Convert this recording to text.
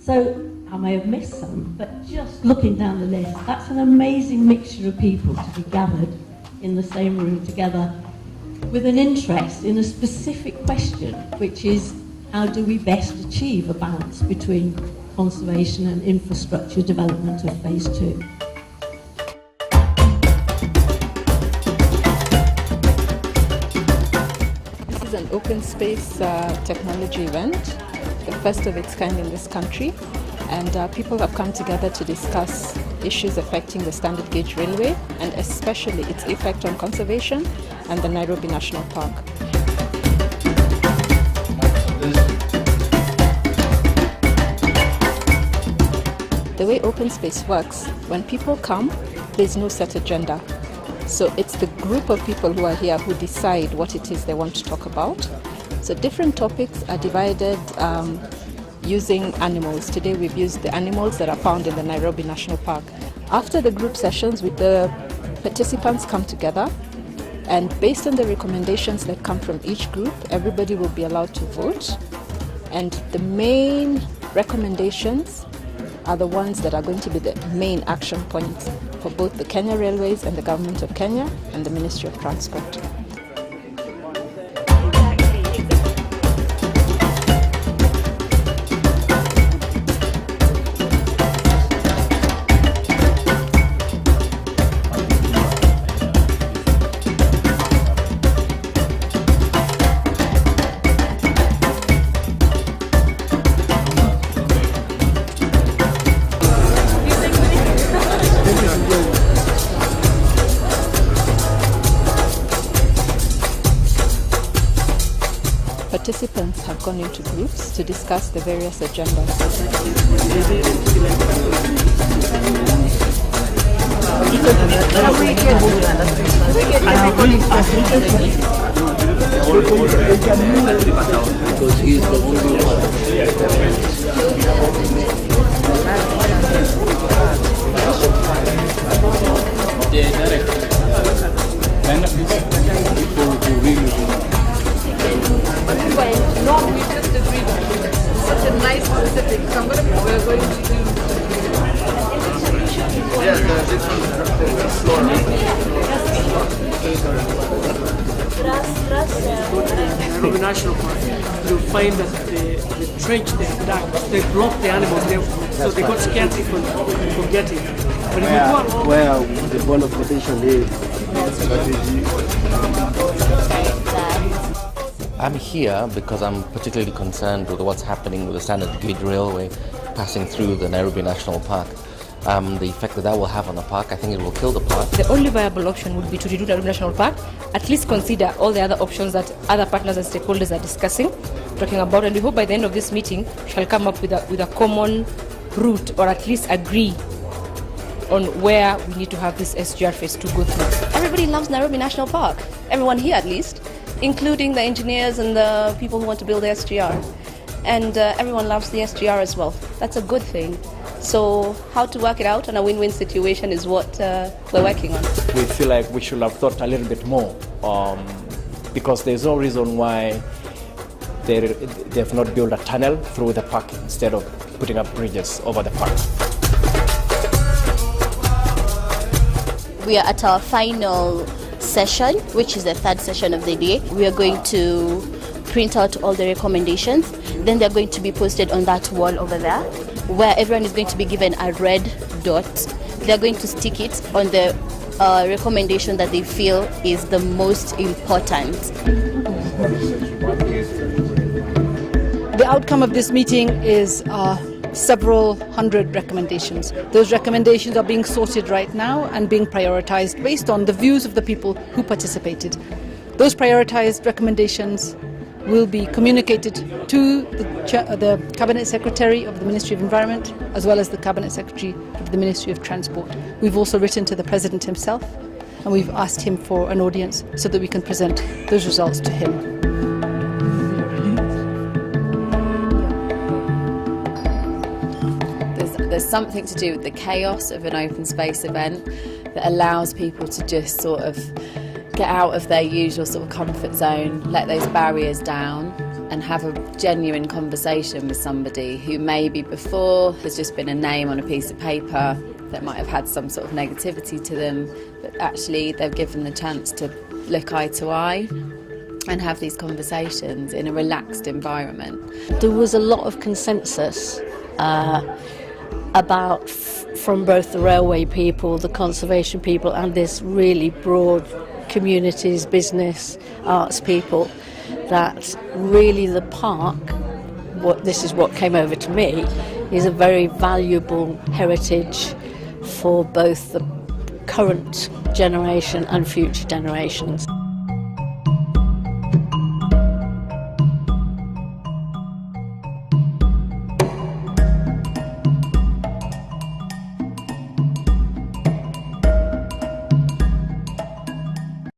So I may have missed some, but just looking down the list, that's an amazing mixture of people to be gathered in the same room together with an interest in a specific question, which is how do we best achieve a balance between conservation and infrastructure development of phase 2. This is an open space technology event, the first of its kind in this country, and people have come together to discuss issues affecting the standard gauge railway and especially its effect on conservation and the Nairobi National Park. The way open space works, when people come, there's no set agenda. So it's the group of people who are here who decide what it is they want to talk about. So different topics are divided using animals. Today we've used the animals that are found in the Nairobi National Park. After the group sessions, the participants come together, and based on the recommendations that come from each group, everybody will be allowed to vote. And the main recommendations are the ones that are going to be the main action points for both the Kenya Railways and the Government of Kenya and the Ministry of Transport. Participants have gone into groups to discuss the various agendas. Because he is the only No, we just agreed. Such a nice specific. So we're going to do. Nairobi National Park, you'll find that the trench they dug, they blocked the animals there, so they got scared from getting. But if you go along, where the bond of protection is. I'm here because I'm particularly concerned with what's happening with the standard gauge railway passing through the Nairobi National Park. The effect that will have on the park, I think it will kill the park. The only viable option would be to redo Nairobi National Park, at least consider all the other options that other partners and stakeholders are discussing, talking about, and we hope by the end of this meeting shall come up with a common route, or at least agree on where we need to have this SGR phase 2 go through. Everybody loves Nairobi National Park, everyone here at least, including the engineers and the people who want to build the SGR. And everyone loves the SGR as well. That's a good thing. So how to work it out on a win-win situation is what we're working on. We feel like we should have thought a little bit more because there's no reason why they've not built a tunnel through the park instead of putting up bridges over the park. We are at our final session, which is the third session of the day. We are going to print out all the recommendations. Then they're going to be posted on that wall over there, where everyone is going to be given a red dot. They're going to stick it on the recommendation that they feel is the most important. The outcome of this meeting is several hundred recommendations. Those recommendations are being sorted right now and being prioritized based on the views of the people who participated. Those prioritized recommendations will be communicated to the Cabinet Secretary of the Ministry of Environment as well as the Cabinet Secretary of the Ministry of Transport. We've also written to the President himself and we've asked him for an audience so that we can present those results to him. There's something to do with the chaos of an open space event that allows people to just sort of get out of their usual sort of comfort zone, let those barriers down and have a genuine conversation with somebody who maybe before has just been a name on a piece of paper that might have had some sort of negativity to them, but actually they're given the chance to look eye to eye and have these conversations in a relaxed environment. There was a lot of consensus about from both the railway people, the conservation people, and this really broad communities, business, arts people, that really the park, this is what came over to me, is a very valuable heritage for both the current generation and future generations.